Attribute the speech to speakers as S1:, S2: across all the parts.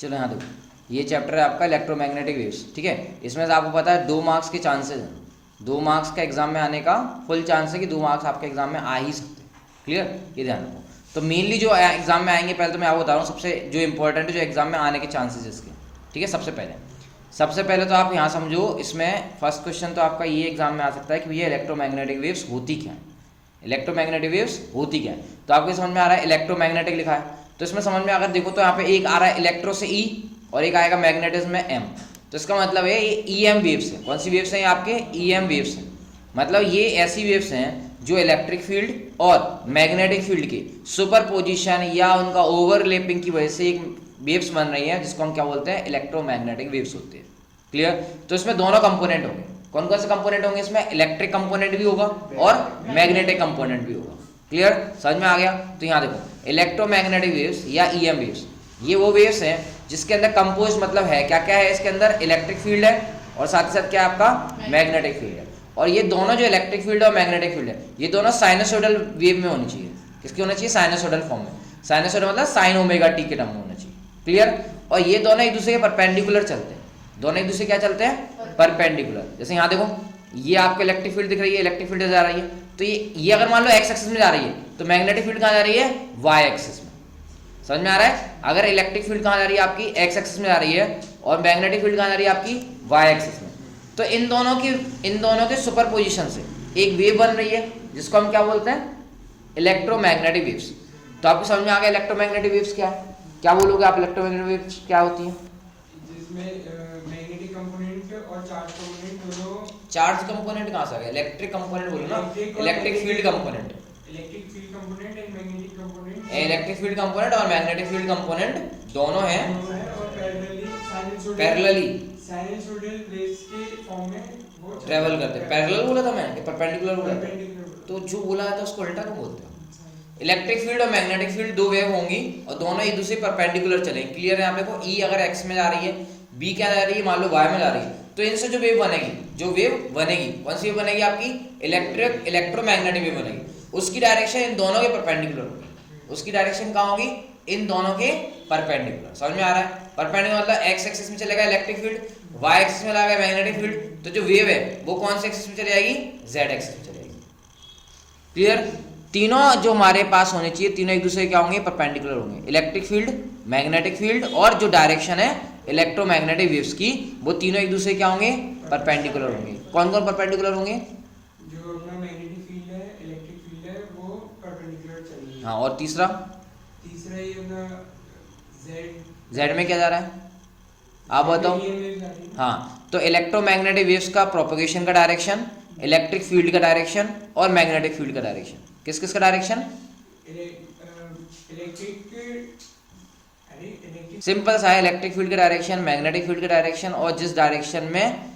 S1: चलो यहाँ देखो, ये चैप्टर है आपका इलेक्ट्रोमैग्नेटिक वेव्स, ठीक है। इसमें से आपको पता है 2 मार्क्स के चांसेस हैं, 2 मार्क्स का एग्जाम में आने का फुल चांस है कि 2 मार्क्स आपके एग्जाम में आ ही सकते हैं। क्लियर, ये ध्यान रखो। तो मेनली जो एग्जाम में आएंगे, पहले तो मैं आपको बता रहा हूँ सबसे जो इंपॉर्टेंट है जो एग्जाम में आने के चांसेस इसके, ठीक है। सबसे पहले तो आप यहाँ समझो, इसमें फर्स्ट क्वेश्चन तो आपका ये एग्जाम में आ सकता है कि भैया इलेक्ट्रोमैग्नेटिक वेव्स होती क्या है, इलेक्ट्रोमैग्नेटिक वेव्स होती क्या है। तो आपको समझ में आ रहा है इलेक्ट्रोमैग्नेटिक लिखा है, तो इसमें समझ में अगर देखो तो यहाँ पे एक आ रहा है इलेक्ट्रो से ई और एक आएगा मैग्नेटिज्म में एम, तो इसका मतलब है ये ईएम वेव्स है। कौन सी वेव्स हैं? आपके ईएम वेव्स हैं। मतलब ये ऐसी वेव्स हैं जो इलेक्ट्रिक फील्ड और मैग्नेटिक फील्ड के सुपरपोजिशन या उनका ओवरलैपिंग की वजह से एक वेव्स बन रही हैं, जिसको हम क्या बोलते हैं? इलेक्ट्रोमैग्नेटिक वेव्स होते हैं। क्लियर। तो इसमें दोनों कंपोनेंट होंगे। कौन कौन से कंपोनेंट होंगे इसमें? इलेक्ट्रिक कंपोनेंट भी होगा और मैग्नेटिक कंपोनेंट भी होगा। क्लियर, समझ में आ गया। तो यहाँ देखो इलेक्ट्रोमैग्नेटिक वेव्स या ईएम वेव्स, ये वो वेव्स हैं जिसके अंदर कंपोज मतलब है क्या क्या है, इसके अंदर इलेक्ट्रिक फील्ड है और साथ ही साथ क्या है आपका मैग्नेटिक फील्ड है। और ये दोनों जो इलेक्ट्रिक फील्ड और मैग्नेटिक फील्ड है, ये दोनों साइनसोइडल वेव में होनी चाहिए। किसकी होना चाहिए? साइनसोइडल फॉर्म में। साइनसोइडल मतलब साइन ओमेगा टी के टर्म में होना चाहिए। क्लियर। और ये दोनों एक दूसरे के परपेंडिकुलर चलते हैं, दोनों एक दूसरे क्या चलते हैं? परपेंडिकुलर। जैसे यहाँ देखो, ये आपको इलेक्ट्रिक फील्ड दिख रही है, इलेक्ट्रिक फील्ड जा रही है, तो ये अगर मान लो एक्स एक्सिस में जा रही है तो मैग्नेटिक फील्ड कहाँ जा रही है? वाई एक्सिस में। समझ में आ रहा है? अगर इलेक्ट्रिक फील्ड कहाँ जा रही है? आपकी एक्स एक्सिस में जा रही है और मैग्नेटिक फील्ड कहाँ जा रही है? आपकी वाई एक्सिस में। तो इन दोनों के सुपरपोजिशन से एक वेव बन रही है जिसको हम क्या बोलते हैं? Electromagnetic waves. तो आपको समझ में आ गया इलेक्ट्रोमैग्नेटिक वेव्स क्या है? क्या बोलोगे आप? इलेक्ट्रोमैग्नेटिक वेव्स क्या होती है?
S2: जिसमें मैग्नेटिक कंपोनेंट और चार्ज कंपोनेंट दोनों।
S1: चार्ज कंपोनेंट कहाँ से आ गया? इलेक्ट्रिक कंपोनेंट बोलो ना, electric field component.
S2: Electric field component and magnetic component.
S1: Electric field component और मैग्नेटिक फील्ड कंपोनेंट दोनों हैं
S2: और
S1: पैरेलली
S2: साइनसोइडल रेज के फॉर्म में वो
S1: ट्रेवल करते हैं। पैरेलल बोला था मैंने कि परपेंडिकुलर बोला था?
S2: perpendicular।
S1: तो जो बोला है तो उसको उल्टा क्यों बोलते हो? इलेक्ट्रिक फील्ड और मैग्नेटिक फील्ड दो वेव होंगी और दोनों एक दूसरे परपेंडिकुलर चलेंगे। क्लियर है? यहाँ पे को ई अगर एक्स में जा रही है, बी क्या जा रही है? मान लो वाई में जा रही है, तो इनसे जो वेव बनेगी कौन सी वेव बनेगी? आपकी इलेक्ट्रोमैग्नेटिक वेव बनेगी। उसकी डायरेक्शन इन दोनों के परपेंडिकुलर होगी। उसकी डायरेक्शन कहाँ होगी? इन दोनों के परपेंडिकुलर। समझ में आ रहा है? परपेंडिकुलर मतलब एक्स एक्सिस में चलेगा इलेक्ट्रिक फील्ड, वाई एक्सिस में लगेगा मैग्नेटिक फील्ड। तो जो वेव है वो कौन से एक्सिस में चली जाएगी? जेड एक्सिस में चलेगी। क्लियर। तीनों जो हमारे पास होने चाहिए, तीनों एक दूसरे क्या होंगे? परपेंडिकुलर होंगे। इलेक्ट्रिक फील्ड, मैग्नेटिक फील्ड और जो डायरेक्शन है इलेक्ट्रोमैग्नेटिक वेव्स की, वो तीनों एक दूसरे क्या होंगे? परपेंडिकुलर होंगे। कौन कौन परपेंडिकुलर होंगे?
S2: जो अपना मैग्नेटिक फील्ड है, इलेक्ट्रिक फील्ड है, वो परपेंडिकुलर चलेगी।
S1: हाँ, और तीसरा
S2: ये अपना
S1: जेड में क्या जा रहा है? आप बताओ। हाँ, तो इलेक्ट्रोमैग्नेटिक वेव्स का प्रोपगेशन का डायरेक्शन, इलेक्ट्रिक फील्ड का डायरेक्शन और मैग्नेटिक फील्ड का डायरेक्शन। किस किस का डायरेक्शन? सिंपल सा है, इलेक्ट्रिक फील्ड का डायरेक्शन, मैग्नेटिक फील्ड का डायरेक्शन और जिस डायरेक्शन में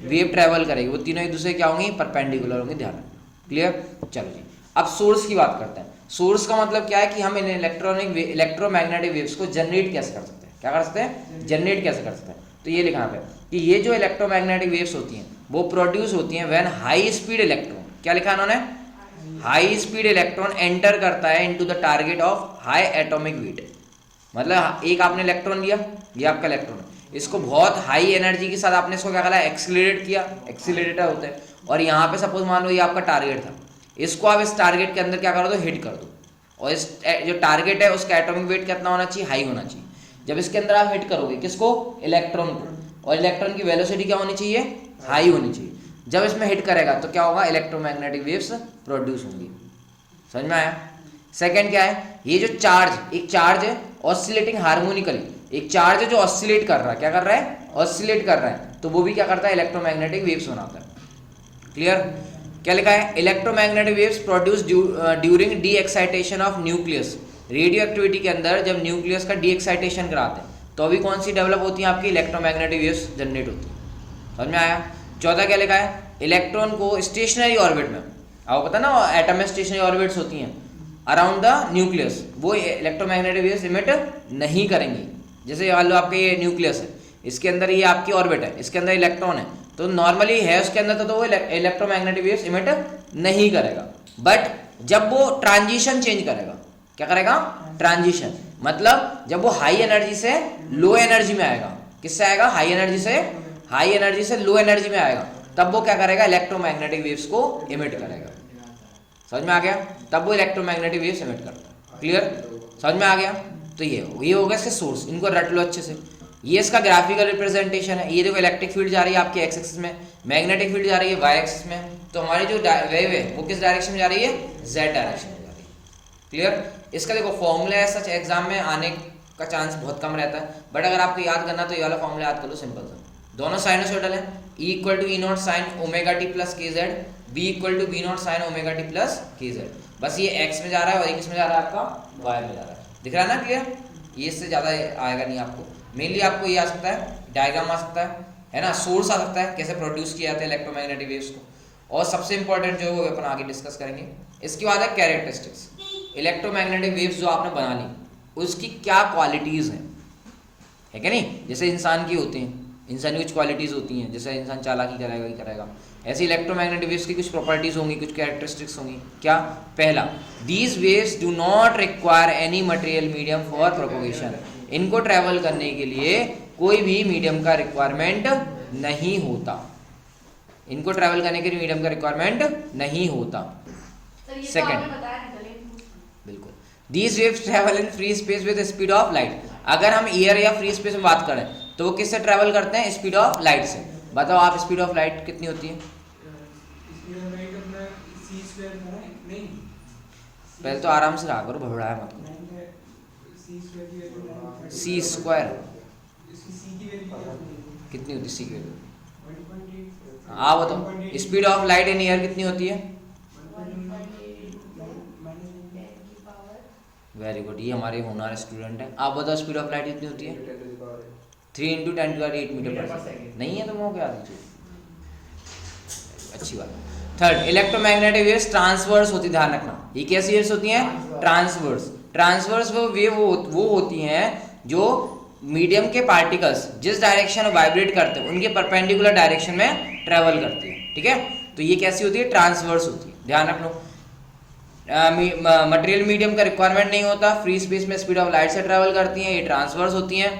S1: वेव ट्रेवल करेगी वो तीनों एक दूसरे क्या होंगी? परपेंडिकुलर होंगे। ध्यान रखना। क्लियर। चलो जी, अब सोर्स की बात करते हैं। सोर्स का मतलब क्या है कि हम इन इलेक्ट्रोमैग्नेटिक वेव्स को जनरेट कैसे कर सकते हैं? क्या कर सकते हैं? जनरेट कैसे कर सकते हैं? तो ये लिखा है कि ये जो इलेक्ट्रोमैग्नेटिक वेव्स होती हैं वो प्रोड्यूस होती हैं व्हेन हाई स्पीड इलेक्ट्रॉन, क्या लिखा है उन्होंने? हाई स्पीड इलेक्ट्रॉन एंटर करता है into the target of high atomic weight. मतलब एक आपने इलेक्ट्रॉन लिया, ये आपका इलेक्ट्रॉन है, इसको बहुत हाई एनर्जी के साथ आपने इसको क्या करा? एक्सीलरेट किया, एक्सीलरेटर होता है। और यहाँ पे सपोज मान लो ये आपका टारगेट था, इसको आप इस टारगेट के अंदर क्या करो? तो हिट कर दो। और इस जो टारगेट है उसका एटॉमिक वेट कितना होना चाहिए? हाई होना चाहिए। जब इसके अंदर आप हिट करोगे किसको? इलेक्ट्रॉन को, और इलेक्ट्रॉन की वेलोसिटी क्या होनी चाहिए? हाई होनी चाहिए। जब इसमें हिट करेगा तो क्या होगा? इलेक्ट्रोमैग्नेटिक वेव्स प्रोड्यूस होंगी। समझ में आया? सेकंड क्या है? ये जो चार्ज, एक चार्ज है ऑसिलेटिंग हार्मोनिकली, एक चार्ज है जो ऑसिलेट कर रहा है। क्या कर रहा है? ऑसिलेट कर रहा है। तो वो भी क्या करता है? इलेक्ट्रोमैग्नेटिक वेव्स बनाता है। क्लियर। क्या लिखा है? Electromagnetic waves produce during D excitation of nucleus. Radio activity के अंदर जब न्यूक्लियस का डी एक्साइटेशन कराते हैं तो अभी कौन सी डेवलप होती है? आपकी इलेक्ट्रोमैग्नेटिक वेव्स जनरेट होती है। समझ में आया? चौथा क्या लिखा है? इलेक्ट्रॉन को स्टेशनरी ऑर्बिट में, आपको पता ना एटम में स्टेशनरी ऑर्बिट्स होती हैं अराउंड द न्यूक्लियस, वो इलेक्ट्रोमैग्नेटिक वेव्स इमिट नहीं करेंगी। जैसे मान लो आपके ये न्यूक्लियस है, इसके अंदर ये आपकी ऑर्बिट है, इसके अंदर इलेक्ट्रॉन है, तो नॉर्मली है उसके अंदर तो वो इलेक्ट्रोमैग्नेटिक वेव्स इमिट नहीं करेगा। बट जब वो ट्रांजिशन चेंज करेगा, क्या करेगा? ट्रांजिशन। मतलब जब वो हाई एनर्जी से लो एनर्जी में आएगा, किससे आएगा? हाई एनर्जी से लो एनर्जी में आएगा, तब वो क्या करेगा? इलेक्ट्रोमैग्नेटिक वेव्स को इमिट करेगा। समझ में आ गया? तब वो इलेक्ट्रोमैग्नेटिक वेव्स इमिट करता है। क्लियर? समझ में आ गया? तो ये हो गया इसके सोर्स, इनको रट लो अच्छे से। ये इसका ग्राफिकल रिप्रेजेंटेशन है। ये देखो इलेक्ट्रिक फील्ड जा रही है आपकी एक्स एक्सिस में, मैग्नेटिक फील्ड जा रही है वाई एक्सिस में, तो हमारी जो वेव है वो किस डायरेक्शन में जा रही है? जेड डायरेक्शन में जा रही है। क्लियर? इसका देखो फॉर्मूला है, सच एग्जाम में आने का चांस बहुत कम रहता है, बट अगर आपको याद करना तो ये वाला फॉर्मूला याद कर लो, सिंपल सा। दोनों साइनोसॉइडल है, E equal to E0 sine omega T plus K Z, B equal to B0 sine omega T plus K Z. बस ये x में जा रहा है और ये किस में जा रहा है? आपका y में जा रहा है। दिख रहा है ना? क्लियर? ये इससे ज़्यादा आएगा नहीं आपको। मेनली आपको ये आ सकता है, डायग्राम आ सकता है ना, सोर्स आ सकता है, कैसे प्रोड्यूस किया जाता है इलेक्ट्रोमैग्नेटिक वेव्स को, और सबसे इंपॉर्टेंट जो है वो अपन आगे डिस्कस करेंगे। इसके बाद है कैरेक्टरिस्टिक्स। इलेक्ट्रोमैग्नेटिक वेव्स जो आपने बना ली उसकी क्या क्वालिटीज़ हैं, है क्या नहीं? जैसे इंसान की होती हैं, इंसान की कुछ क्वालिटीज़ होती हैं, जैसे इंसान चालाकी करेगा ही करेगा, ऐसे इलेक्ट्रोमैग्नेटिक वेव्स की कुछ प्रॉपर्टीज़ होंगी, कुछ कैरेक्टरिस्टिक्स होंगी। क्या? पहला, these waves do not require any material medium for propagation. इनको ट्रैवल करने के लिए कोई भी मीडियम का रिक्वायरमेंट नहीं होता। इनको ट्रैवल करने के लिए मीडियम का रिक्वायरमेंट नहीं होता। सेकंड, बिल्कुल, these waves travel in free space with speed of light. अगर हम एयर या फ्री स्पेस में बात करें तो वो किससे ट्रैवल करते हैं? स्पीड ऑफ लाइट से। बताओ आप, स्पीड ऑफ लाइट कितनी होती है? पहले तो आराम से रहा करो, भबड़ाया मत करो। सी स्क्वायर कितनी होती है? सी की वैल्यू हाँ बताओ। Speed of light in air कितनी होती है? वेरी गुड, ये हमारे होनहार स्टूडेंट है। आप बताओ स्पीड ऑफ लाइट कितनी होती है? 3 × 10⁸ मीटर पर सेकंड। नहीं है तो वो क्या दीजिए, अच्छी बात। थर्ड, इलेक्ट्रोमैग्नेटिक वेव्स ट्रांसवर्स होती, ध्यान रखना। ये कैसी वेव्स होती हैं? ट्रांसवर्स। ट्रांसवर्स वो वेव वो होती हैं जो मीडियम के पार्टिकल्स जिस डायरेक्शन में वाइब्रेट करते हैं उनके परपेंडिकुलर डायरेक्शन में ट्रेवल करती है। ठीक है, तो ये कैसी होती है? ट्रांसवर्स होती है। ध्यान रखना, मटेरियल मीडियम का रिक्वायरमेंट नहीं होता, फ्री स्पेस में स्पीड ऑफ लाइट से ट्रैवल करती हैं, ये ट्रांसवर्स होती हैं।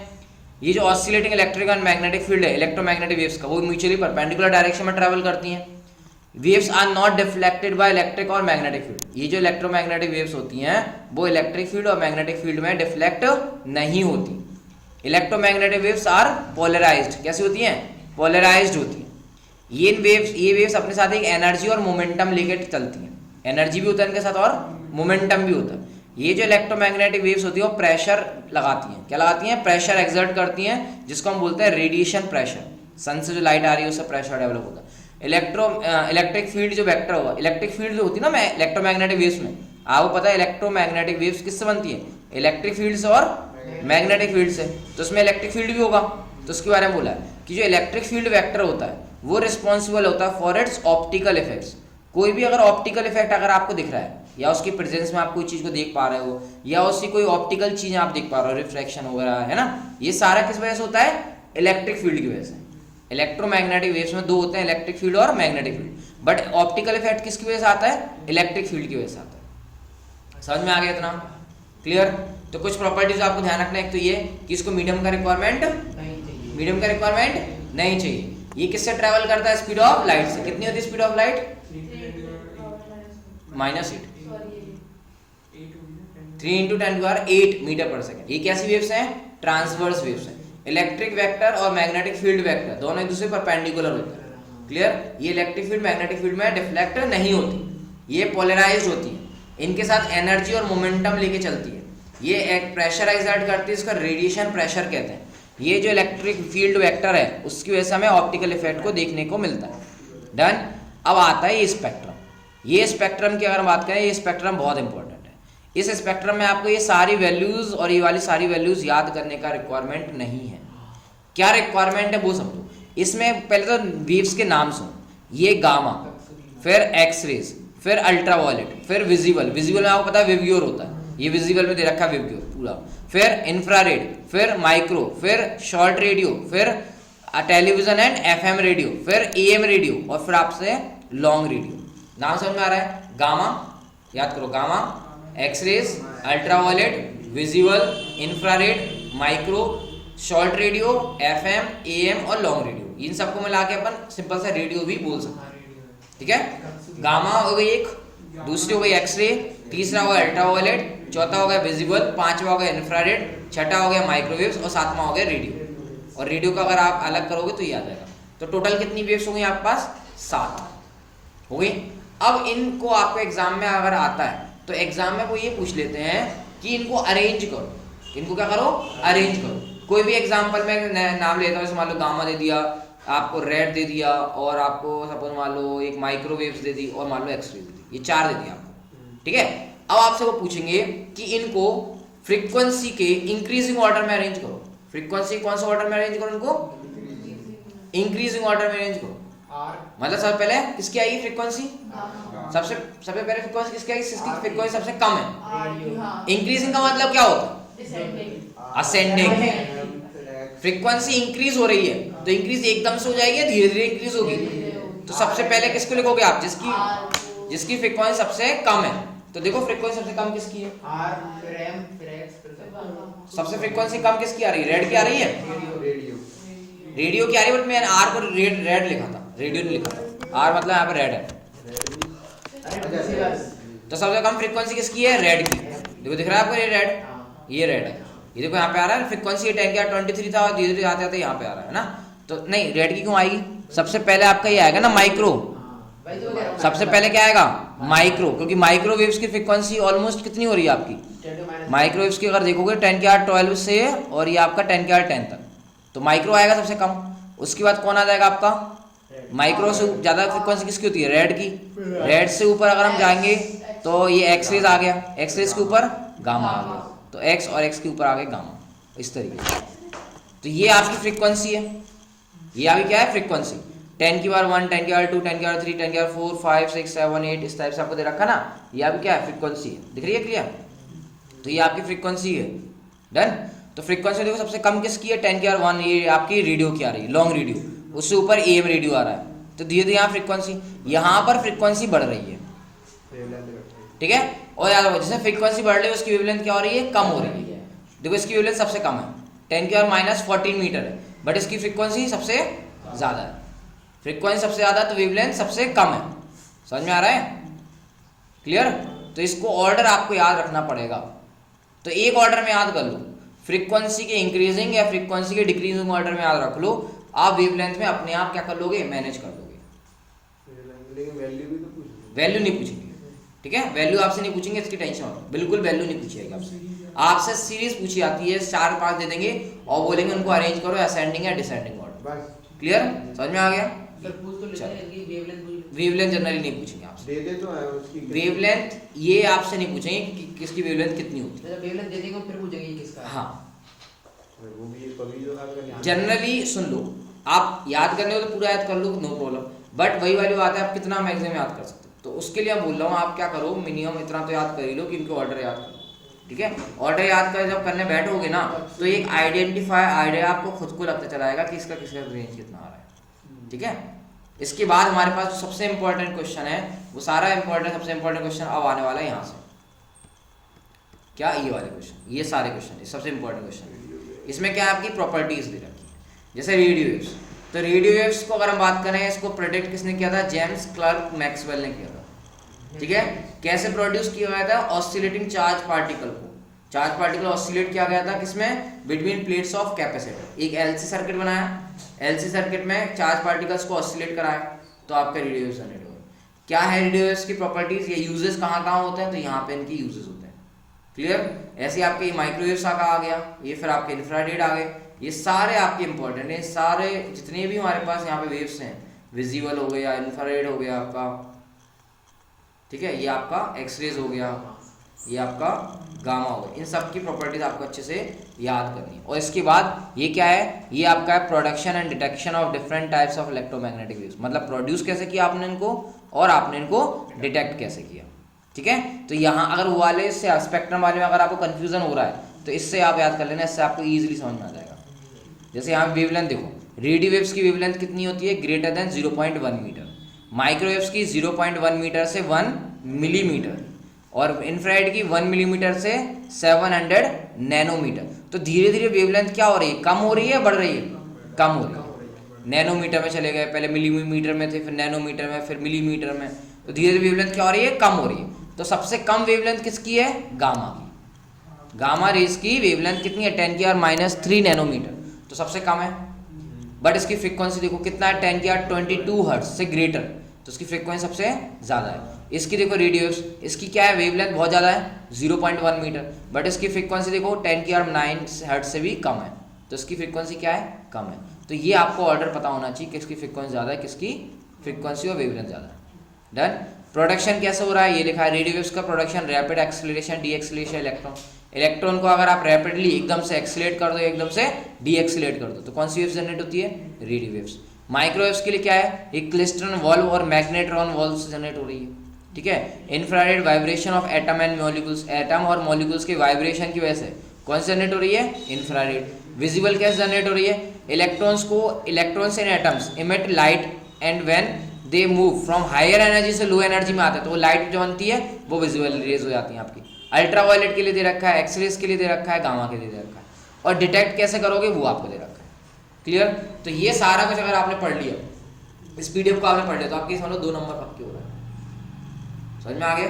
S1: ये जो oscillating electric and magnetic field है इलेक्ट्रोमैग्नेटिक वेव्स का, वो म्यूचुअली परपेंडिकुलर डायरेक्शन में ट्रैवल करती हैं। Waves are not deflected by electric और मैग्नेटिक फील्ड। ये जो इलेक्ट्रोमैग्नेटिक वेव्स होती हैं वो इलेक्ट्रिक फील्ड और मैग्नेटिक फील्ड में डिफ्लेक्ट नहीं होती। Electromagnetic waves are polarised. कैसी होती हैं? पोलराइज्ड होती हैं। ये वेव्स अपने साथ एक एनर्जी और मोमेंटम लेकर चलती हैं। एनर्जी भी होता है इनके साथ और मोमेंटम भी होता है। ये जो इलेक्ट्रोमैग्नेटिक वेव्स होती है वो प्रेशर लगाती हैं। क्या लगाती हैं? प्रेशर एक्सर्ट करती हैं, जिसको हम बोलते हैं रेडिएशन प्रेशर। सन से जो लाइट आ रही है उससे प्रेशर डेवलप होता है। इलेक्ट्रिक फील्ड जो वेक्टर होगा, इलेक्ट्रिक फील्ड जो होती है ना इलेक्ट्रोमैग्नेटिक वेव्स में, आपको पता है इलेक्ट्रोमैग्नेटिक वेव्स किससे बनती है? इलेक्ट्रिक फील्ड से और मैग्नेटिक फील्ड से। तो उसमें इलेक्ट्रिक फील्ड भी होगा, तो उसके बारे में बोला है कि जो इलेक्ट्रिक फील्ड वेक्टर होता है वो रिस्पॉन्सिबल होता है फॉर इट्स ऑप्टिकल इफेक्ट्स। कोई भी अगर ऑप्टिकल इफेक्ट अगर आपको दिख रहा है, या उसकी प्रेजेंस में आप कोई चीज़ को देख पा रहे हो, या उसकी कोई ऑप्टिकल चीज़ आप देख पा रहे हो, रिफ्रैक्शन वगैरह, है ना, ये सारा किस वजह से होता है? इलेक्ट्रिक फील्ड की वजह से। इलेक्ट्रोमैग्नेटिक वेव्स में दो होते हैं, इलेक्ट्रिक फील्ड और magnetic field, but optical effect किसकी वजह से आता है? इलेक्ट्रिक फील्ड की वजह से आता है। समझ में आ गया इतना? क्लियर? तो कुछ प्रॉपर्टीज आपको ध्यान रखना है। एक तो ये कि इसको मीडियम का रिक्वायरमेंट नहीं चाहिए। ये किससे ट्रैवल करता है? स्पीड ऑफ लाइट से। कितनी होती है स्पीड ऑफ लाइट? -8 3 × 10⁸ मीटर पर सेकंड। ये कैसी वेव्स हैं? ट्रांसवर्स वेव्स हैं। इलेक्ट्रिक वेक्टर और मैग्नेटिक फील्ड वेक्टर दोनों एक दूसरे पर परपेंडिकुलर होते हैं। क्लियर? ये इलेक्ट्रिक फील्ड मैग्नेटिक फील्ड में डिफ्लेक्ट नहीं होती, ये पोलराइज्ड होती है। इनके साथ एनर्जी और मोमेंटम लेके चलती है। ये एक प्रेशर एक्सर्ट करती है, इसका रेडिएशन प्रेशर कहते हैं। ये जो इलेक्ट्रिक फील्ड वेक्टर है उसकी वजह से हमें ऑप्टिकल इफेक्ट को देखने को मिलता है। डन? अब आता है ये स्पेक्ट्रम। ये स्पेक्ट्रम की अगर बात करें, ये स्पेक्ट्रम बहुत इंपॉर्टेंट है। इस स्पेक्ट्रम में आपको ये सारी वैल्यूज और ये वाली सारी वैल्यूज याद करने का रिक्वायरमेंट नहीं है। क्या रिक्वायरमेंट है वो समझो। इसमें पहले तो वेव्स के नाम सुनो। ये गामा, फिर एक्स रेज, फिर अल्ट्रावायलेट, फिर विजिबल। विजिबल में आपको पता है विवग्योर होता है, ये विजिबल में दे रखा है विवग्योर पूरा। फिर इंफ्रारेड, फिर माइक्रो, फिर शॉर्ट रेडियो, फिर टेलीविजन एंड FM रेडियो, फिर AM रेडियो, और फिर आपसे लॉन्ग रेडियो। नाम समझ में आ रहा है? गामा याद करो, gamma, X rays, ultraviolet, visible, infrared, micro, short radio, FM, AM और लॉन्ग रेडियो, इन सबको मिला के अपन सिंपल सा रेडियो भी बोल सकते हैं। ठीक है, गामा हो गई एक, दूसरी हो गई एक्सरे, तीसरा हो गया अल्ट्रावायलेट, चौथा हो गया विजिबल, पांचवा हो गया इंफ्रारेड, छठा हो गया माइक्रोवेव्स और सातवां हो गया रेडियो। और रेडियो का अगर आप अलग करोगे तो ये आ जाएगा। तो टोटल कितनी वेव्स हो गई आपके पास? 7 हो गई। अब इनको आपको एग्जाम में अगर आता है तो एग्जाम में वो ये पूछ लेते हैं कि इनको अरेंज करो। इनको क्या करो? अरेंज करो। कोई भी एग्जाम्पल में नाम लेता हूँ, जैसे मान लो गामा दे दिया, आपको रेड दे दिया, और आपको सपोज मान लो एक माइक्रोवेव्स दे दी, और मान लो एक्सरे दे दी, ये 4 दे दिया आपको। ठीक है, अब आपसे वो पूछेंगे कि इनको फ्रीक्वेंसी के इंक्रीजिंग ऑर्डर में अरेंज करो। फ्रीक्वेंसी कौन सा ऑर्डर में अरेंज करो? इनको इंक्रीजिंग ऑर्डर में अरेंज करो। मतलब सबसे पहले किसकी आएगी फ्रीक्वेंसी? सबसे पहले फ्रीक्वेंसी किसकी आएगी? जिसकी फ्रीक्वेंसी सबसे कम है। इंक्रीजिंग का मतलब क्या होता है? असेंडिंग। फ्रीक्वेंसी इंक्रीज हो रही है तो इंक्रीज एकदम से हो जाएगी या धीरे धीरे इंक्रीज होगी? तो सबसे पहले किसको लिखोगे आप? जिसकी फ्रीक्वेंसी सबसे कम है। तो देखो फ्रीक्वेंसी सबसे कम किसकी है? सबसे फ्रीक्वेंसी कम किसकी आ रही है? रेड की आ रही है, रेडियो की आ रही है। बट मैंने आर को रेड लिखा था, रेडियो नहीं लिखा था। आर मतलब यहाँ पे रेड है। तो सबसे कम फ्रीक्वेंसी किसकी है? रेड की। देखो दिख रहा है आपको ये रेड, ये रेड है। ये देखो यहाँ पे आ रहा है फ्रीक्वेंसी 10⁻23 था, धीरे धीरे आते आते यहाँ पे आ रहा है ना। तो नहीं, रेड की क्यों आएगी? सबसे पहले आपका ये आएगा ना माइक्रो। सबसे पहले क्या आएगा? माइक्रो, क्योंकि माइक्रोवेव्स की फ्रीक्वेंसी ऑलमोस्ट कितनी हो रही है आपकी? माइक्रोवेव्स की अगर देखोगे 10⁻12 से और ये आपका 10⁻10 तक, तो माइक्रो आएगा सबसे कम। उसके बाद कौन आ जाएगा आपका? माइक्रो से ज्यादा फ्रीक्वेंसी किसकी होती है? रेड की। रेड से ऊपर अगर हम जाएंगे तो ये एक्सरेज आ गया, एक्सरेज के ऊपर गामा आ गया, तो एक्स और एक्स के ऊपर आ गया गामा, इस तरीके से। तो ये आपकी फ्रीक्वेंसी है। ये आपकी क्या है? फ्रीक्वेंसी। 10⁻1, 10⁻2, 10⁻3, 10⁻4, 5, 6, 7, 8 इस टाइप से आपको दे रखा ना। ये आपकी क्या है? फ्रीक्वेंसी है। दिख रही है क्लियर? तो ये आपकी फ्रीक्वेंसी है। डन। तो फ्रीक्वेंसी देखो सबसे कम किसकी है? 10⁻1, ये आपकी रेडियो की आ रही है, लॉन्ग रेडियो। उससे ऊपर एम रेडियो आ रहा है। तो धीरे धीरे यहाँ फ्रीक्वेंसी, यहाँ पर फ्रीक्वेंसी बढ़ रही है। ठीक है, और याद रखो जैसे फ्रीक्वेंसी बढ़ रही है उसकी वेवलेंथ क्या हो रही है? कम हो रही है। देखो इसकी वेवलेंथ सबसे कम है, 10⁻14 मीटर है, बट इसकी फ्रीक्वेंसी सबसे ज्यादा है। फ्रीक्वेंसी सबसे ज्यादा तो वेवलेंथ सबसे कम है। समझ में आ रहा है? क्लियर? तो इसको ऑर्डर आपको याद रखना पड़ेगा। तो एक ऑर्डर में याद कर लो, फ्रीक्वेंसी के इंक्रीजिंग या फ्रीक्वेंसी के डिक्रीजिंग ऑर्डर में याद रख लो। आप वेवलेंथ में अपने आप क्या कर लोगे? मैनेज कर लोगे। वैल्यू नहीं पूछेंगे। ठीक है, वैल्यू आपसे नहीं पूछेंगे, इसकी टेंशन मत लो, बिल्कुल वैल्यू नहीं पूछी जाएगी आपसे। आपसे सीरीज पूछी जाती है, 4-5 दे देंगे और बोलेंगे उनको अरेंज करो असेंडिंग या डिसेंडिंग ऑर्डर। क्लियर? समझ में आ गया? वेवलेंथ जनरली नहीं पूछेंगे आपसे।
S3: दे दे तो है उसकी
S1: वेवलेंथ ये आपसे नहीं पूछेंगे कि किसकी वेवलेंथ कितनी होती है।
S4: वेवलेंथ दे देंगे फिर पूछेंगे किसका है।
S1: हाँ,
S3: वो भी कभी जो है
S1: जनरली सुन लो, आप याद करने हो तो पूरा याद कर लो, नो प्रॉब्लम। बट वही वाली बात है, आप कितना मैक्सिमम याद कर सकते हो। तो उसके लिए मैं बोल रहा हूँ आप क्या करो, मिनिमम इतना तो याद कर ही लो कि इनके ऑर्डर याद करो। ठीक है, ऑर्डर याद कर जब करने बैठोगे ना तो एक आइडिया आपको खुद को लगता चलाएगा कि इसका किसका रेंज कितना आ रहा है। ठीक है, इसके बाद हमारे पास जो सबसे इंपॉर्टेंट क्वेश्चन है वो सारा इंपॉर्टेंट सबसे इंपॉर्टेंट क्वेश्चन अब आने वाला है यहाँ से। क्या? ये वाले क्वेश्चन, ये सारे क्वेश्चन सबसे इंपॉर्टेंट क्वेश्चन। इसमें क्या आपकी प्रॉपर्टीज दे रखी है, जैसे रेडियो वेव्स। तो रेडियो वेव्स को अगर हम बात करें, इसको प्रेडिक्ट किसने किया था? जेम्स क्लर्क मैक्सवेल ने किया था। ठीक है, कैसे प्रोड्यूस किया गया था? ऑसिलेटिंग चार्ज पार्टिकल को, चार्ज पार्टिकल ऑसिलेट किया गया था किसमें? Between plates of capacitor. एक एलसी सर्किट बनाया, एलसी सर्किट में चार्ज पार्टिकल्स को ऑसिलेट कराया, तो आपका रेडियो वेव्स जनरेट हुआ। क्या है रेडियो वेव्स की प्रॉपर्टीज? ये यूजेस कहाँ कहाँ होते हैं? तो यहाँ पे इनके यूजेस होते हैं। क्लियर? ऐसे आपके माइक्रोवेव्स आ गया, ये फिर आपके इंफ्रारेड आ गए, ये सारे आपके इंपॉर्टेंट हैं। सारे जितने भी हमारे पास यहाँ पे वेव्स हैं, विजिबल हो गया, इंफ्रारेड हो गया आपका, ठीक है, ये आपका एक्सरेज हो गया, ये आपका गामा हो गया, इन सब की प्रॉपर्टीज आपको अच्छे से याद करनी है। और इसके बाद ये क्या है? ये आपका है production and detection of different types of electromagnetic waves. मतलब प्रोड्यूस कैसे किया आपने इनको और आपने इनको डिटेक्ट कैसे किया। ठीक है, तो यहाँ अगर वो वाले से स्पेक्ट्रम वाले में अगर आपको कंफ्यूजन हो रहा है तो इससे आप याद कर लेना, इससे आपको ईजिली समझ में आ जाएगा। जैसे यहाँ वेवलेंथ देखो, रेडियो वेव्स की वेवलेंथ कितनी होती है? Greater than 0.1 metre. माइक्रोवेव्स की 0.1 मीटर से 1 मिलीमीटर। और इंफ्रारेड की 1 मिलीमीटर से 700 नैनोमीटर। तो धीरे धीरे वेवलेंथ क्या हो रही है, कम हो रही है, बढ़ रही है, कम हो रही है। नैनोमीटर में चले गए, पहले मिलीमीटर में थे, फिर नैनोमीटर में, फिर मिलीमीटर में। तो धीरे धीरे वेवलेंथ क्या हो रही है, कम हो रही है। तो सबसे कम वेवलेंथ किसकी है, गामा की। गामा रेस की वेवलेंथ कितनी है, 10⁻³ नैनोमीटर, तो सबसे कम है। बट इसकी फ्रीक्वेंसी देखो कितना है, 10⁻22 हर्ट्ज से ग्रेटर, तो इसकी फ्रीक्वेंसी सबसे ज़्यादा है। इसकी देखो रेडियस, इसकी क्या है, वेवलेंथ बहुत ज़्यादा है 0.1 मीटर, बट इसकी फ्रीक्वेंसी देखो 10⁻9 हर्ट्ज से भी कम है, तो इसकी फ्रीक्वेंसी क्या है, कम है। तो ये आपको ऑर्डर पता होना चाहिए, किसकी फ्रीक्वेंसी ज़्यादा है, किसकी फ्रीक्वेंसी और वेवलेंथ ज़्यादा है। डन। प्रोडक्शन कैसे हो रहा है, ये लिखा है, रेडियो वेव्स का production rapid acceleration, D acceleration electron. Electron को अगर आप रैपिडली एकदम से एक्सेलरेट कर दो, एकदम से डी एक्सेलरेट कर दो, तो कौन सी वेव्स जनरेट होती है, रेडियो वेव्स। माइक्रोवेव्स के लिए क्या है, एक क्लिस्ट्रॉन वॉल्व और मैग्नेट्रॉन वॉल्व से जनरेट हो रही है, ठीक है। Infrared vibration of atom and molecules, atom और मॉलिक्यूल्स के वाइब्रेशन की वजह से कौन से जनरेट हो रही है, इंफ्रारेड। विजिबल कैसे जनरेट हो रही है, electrons in atoms emit light and when they move from higher energy से लो एनर्जी में आते हैं, तो वो लाइट जो बनती है वो विजुअल रेज हो जाती है आपकी। अल्ट्रावायलेट के लिए दे रखा है, एक्सरेज के लिए दे रखा है, गामा के लिए दे रखा है, और डिटेक्ट कैसे करोगे वो आपको दे रखा है। क्लियर। तो ये सारा कुछ अगर आपने पढ़ लिया, इस पीडीएफ को आपने पढ़ लिया, तो आपके समझ लो 2 नंबर पक्के हो रहे हैं। समझ में आ गया।